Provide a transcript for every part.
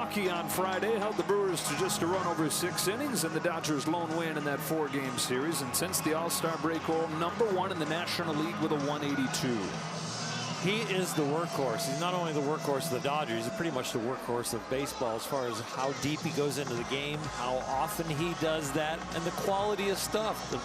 Milwaukee on Friday held the Brewers to just a run over 6 innings, and the Dodgers' lone win in that 4-game series. And since the All-Star break, #1 in the National League with a 182. He is the workhorse. He's not only the workhorse of the Dodgers, he's pretty much the workhorse of baseball as far as how deep he goes into the game, how often he does that, and the quality of stuff. The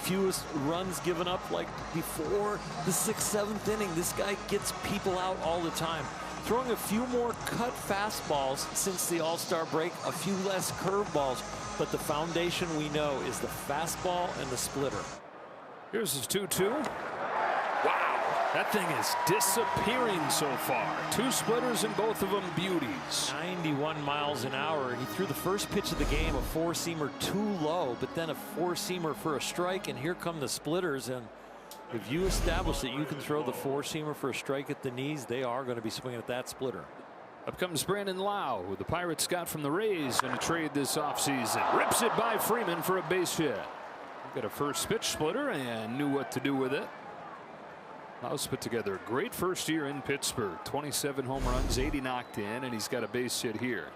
fewest runs given up, like before the 6th, 7th inning. This guy gets people out all the time. Throwing a few more cut fastballs since the All-Star break, a few less curveballs, but the foundation we know is the fastball and the splitter. Here's his 2-2. Wow, that thing is disappearing so far. 2 splitters and both of them beauties. 91 miles an hour. He threw the first pitch of the game, a 4-seamer too low, but then a 4-seamer for a strike, and here come the splitters. And if you establish that you can throw the 4-seamer for a strike at the knees, they are going to be swinging at that splitter. Up comes Brandon Lau, who the Pirates got from the Rays in a trade this offseason. Rips it by Freeman for a base hit. Got a first pitch splitter and knew what to do with it. Lau's put together a great first year in Pittsburgh. 27 home runs, 80 knocked in, and he's got a base hit here.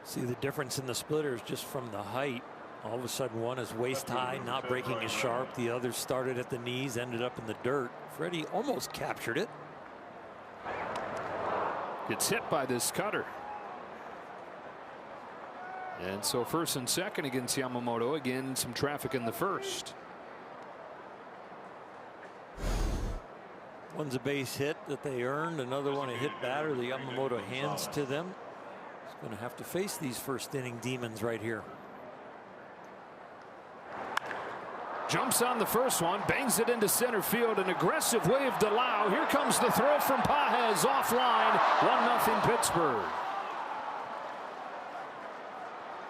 See the difference in the splitters just from the height. All of a sudden, one is waist high, not breaking as sharp. The other started at the knees, ended up in the dirt. Freddie almost captured it. Gets hit by this cutter. And so first and second against Yamamoto. Again, some traffic in the first. One's a base hit that they earned. Another one a hit batter the Yamamoto hands to them. He's going to have to face these first inning demons right here. Jumps on the first one, bangs it into center field. An aggressive wave to Lau. Here comes the throw from Pages offline. 1-0 Pittsburgh.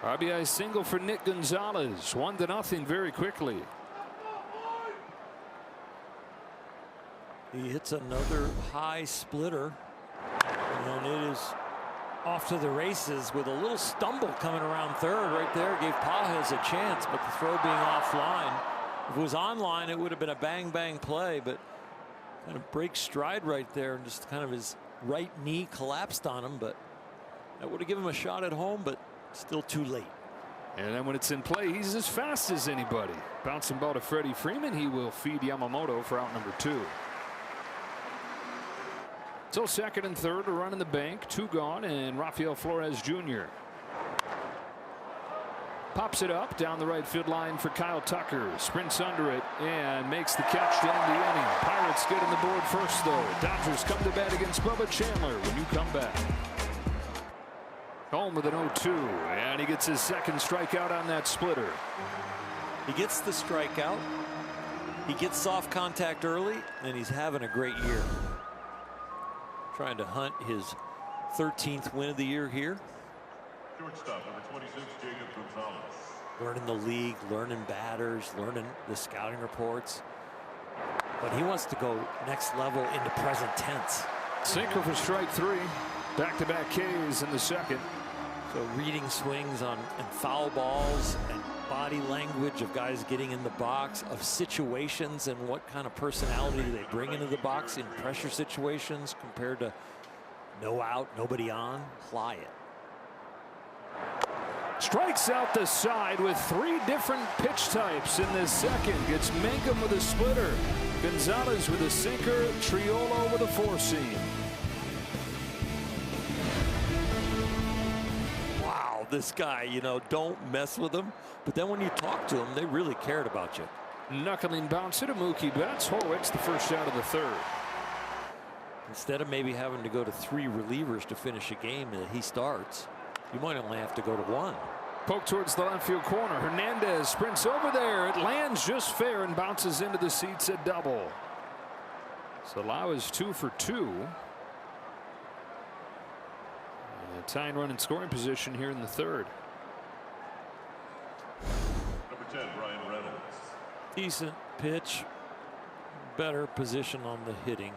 RBI single for Nick Gonzalez. 1-0 very quickly. He hits another high splitter, and it is off to the races with a little stumble coming around third right there. Gave Pages a chance, but the throw being offline. If it was online, it would have been a bang play, but kind of breaks stride right there, and just kind of his right knee collapsed on him. But that would have given him a shot at home, but still too late. And then when it's in play, he's as fast as anybody. Bouncing ball to Freddie Freeman. He will feed Yamamoto for out number 2. So second and third, a run in the bank, 2 gone, and Rafael Flores Jr. Pops it up down the right field line for Kyle Tucker. Sprints under it and makes the catch to end the inning. Pirates get on the board first, though. Dodgers come to bat against Bubba Chandler when you come back. Home with an 0-2, and he gets his second strikeout on that splitter. He gets the strikeout. He gets soft contact early, and he's having a great year. Trying to hunt his 13th win of the year here. Shortstop number 26, Jacob Gonzalez. Learning the league, learning batters, learning the scouting reports. But he wants to go next level into present tense. Sinker for strike 3. Back-to-back Ks in the second. So reading swings on and foul balls and body language of guys getting in the box, of situations and what kind of personality do they bring into the box in pressure situations compared to no out, nobody on. Fly it. Strikes out the side with 3 different pitch types in this second. Gets Mangum with a splitter. Gonzalez with a sinker. Triolo with a 4-seam. Wow, this guy, you know, don't mess with him. But then when you talk to them, they really cared about you. Knuckling bouncer to Mookie Betts. Horwitz the first out of the third. Instead of maybe having to go to 3 relievers to finish a game that he starts, you might only have to go to 1. Poke towards the left field corner. Hernandez sprints over there. It lands just fair and bounces into the seats at double. So Lau is 2 for 2. A tying run in scoring position here in the third. Number 10, Brian Reynolds. Decent pitch. Better position on the hitting.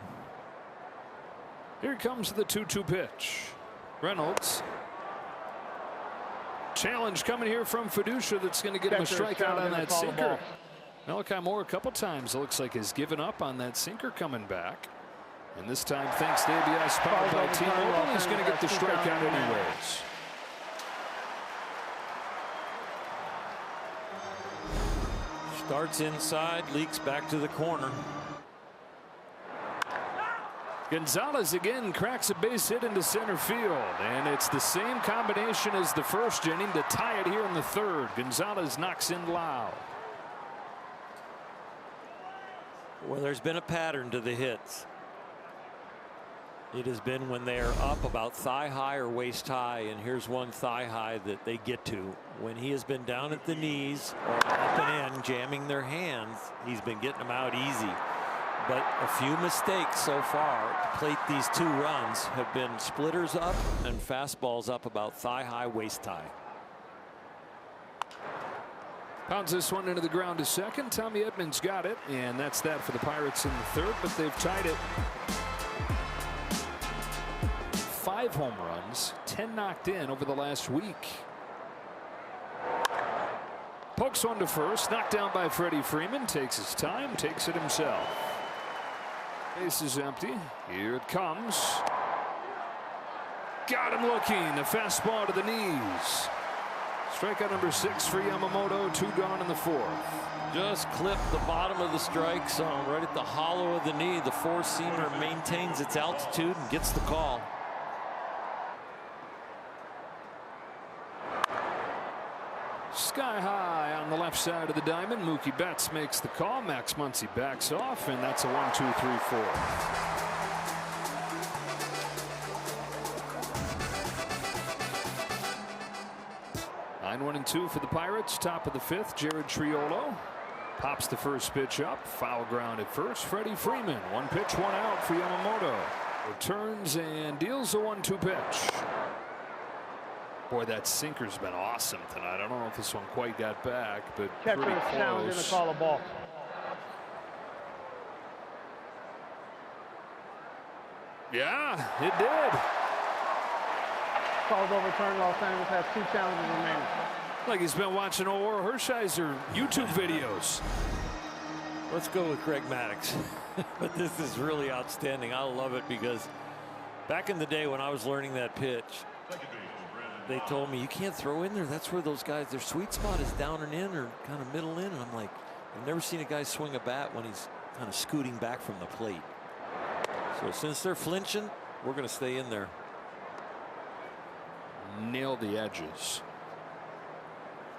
Here comes the 2-2 pitch. Reynolds. Challenge coming here from Fiducia that's going to get him a strikeout on that sinker. Malachi Moore a couple times, it looks like, has given up on that sinker coming back. And this time, thanks to ABS powered by T-Mobile, he's going to get the strikeout anyways. Starts inside, leaks back to the corner. Gonzalez again cracks a base hit into center field, and it's the same combination as the first inning to tie it here in the third. Gonzalez knocks in Lau. Well, there's been a pattern to the hits. It has been when they are up about thigh high or waist high, and here's one thigh high that they get to. When he has been down at the knees or up and in, jamming their hands, he's been getting them out easy. But a few mistakes so far to plate these 2 runs have been splitters up and fastballs up about thigh high, waist high. Pounds this one into the ground to second. Tommy Edmonds got it, and that's that for the Pirates in the third, but they've tied it. 5 home runs, 10 knocked in over the last week. Pokes one to first, knocked down by Freddie Freeman, takes his time, takes it himself. Base is empty. Here it comes. Got him looking. The fastball to the knees. Strikeout number 6 for Yamamoto. 2 gone in the 4th. Just clipped the bottom of the strike zone right at the hollow of the knee. The 4-seamer maintains its altitude and gets the call. Sky high on the left side of the diamond. Mookie Betts makes the call. Max Muncy backs off, and that's a 1-2-3-4. 9-1-2 for the Pirates. Top of the 5th. Jared Triolo pops the first pitch up. Foul ground at first. Freddie Freeman. 1 pitch, 1 out for Yamamoto. Returns and deals a 1-2 pitch. Boy, that sinker's been awesome tonight. I don't know if this one quite got back, but Catcher pretty is challenging close. to call a ball. Yeah, it did. Call's overturned. Los Angeles has 2 challenges remaining. Like he's been watching Orr Hershiser YouTube videos. Let's go with Greg Maddux. But this is really outstanding. I love it because back in the day when I was learning that pitch, they told me you can't throw in there. That's where those guys, their sweet spot is down and in or kind of middle in. And I'm like, I've never seen a guy swing a bat when he's kind of scooting back from the plate. So since they're flinching, we're going to stay in there. Nailed the edges.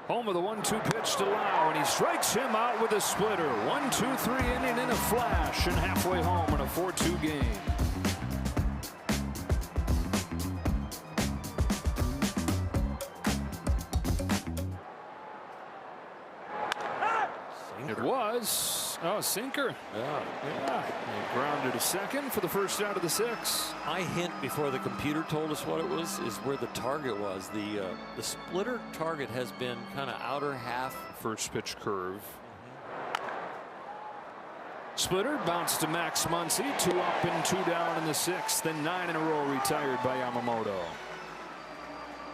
Home of the 1-2 pitch to Lau, and he strikes him out with a splitter. 1-2-3 inning in a flash, and halfway home in a 4-2 game. It was sinker. Yeah. Grounded to second for the first out of the 6. My hint before the computer told us what it was is where the target was. The splitter target has been kind of outer half. First pitch curve. Splitter bounced to Max Muncy. 2 up and 2 down in the 6th. Then 9 in a row retired by Yamamoto.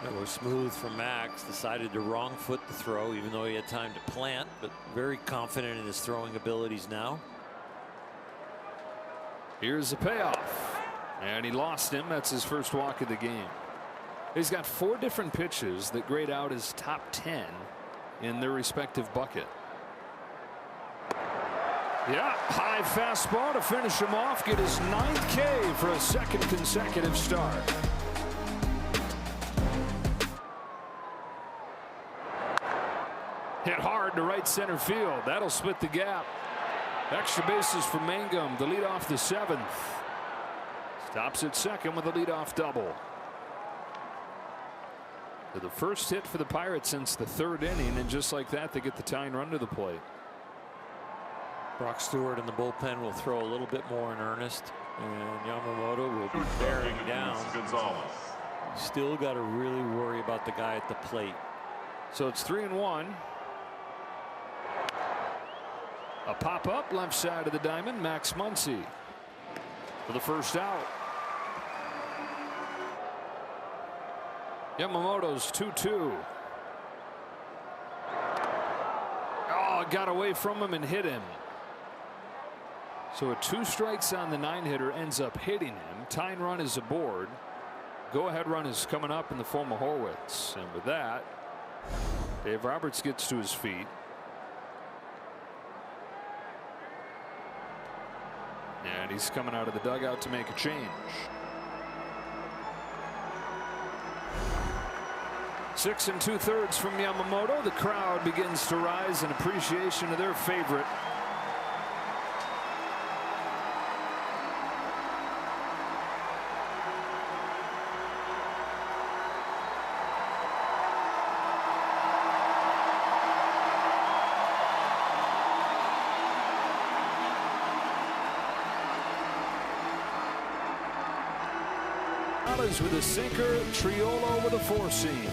It was smooth from Max. Decided to wrong foot the throw, even though he had time to plant, but very confident in his throwing abilities now. Here's the payoff, and he lost him. That's his first walk of the game. He's got 4 different pitches that grade out as top 10 in their respective bucket. Yeah, high fastball to finish him off, get his 9th K for a 2nd consecutive start. Hit hard to right center field. That'll split the gap. Extra bases for Mangum to lead off the 7th. Stops at second with a leadoff double. So the first hit for the Pirates since the 3rd inning, and just like that, they get the tying run to the plate. Brock Stewart in the bullpen will throw a little bit more in earnest, and Yamamoto will be bearing down. Still got to really worry about the guy at the plate. So it's 3-1. A pop up left side of the diamond. Max Muncy for the first out. Yamamoto's 2-2. Oh, got away from him and hit him. So a 2 strikes on the 9-hitter ends up hitting him. Tying run is aboard. Go ahead run is coming up in the form of Horwitz. And with that, Dave Roberts gets to his feet. And he's coming out of the dugout to make a change. 6 2/3 from Yamamoto. The crowd begins to rise in appreciation of their favorite. With a sinker, Triolo with a 4-seam.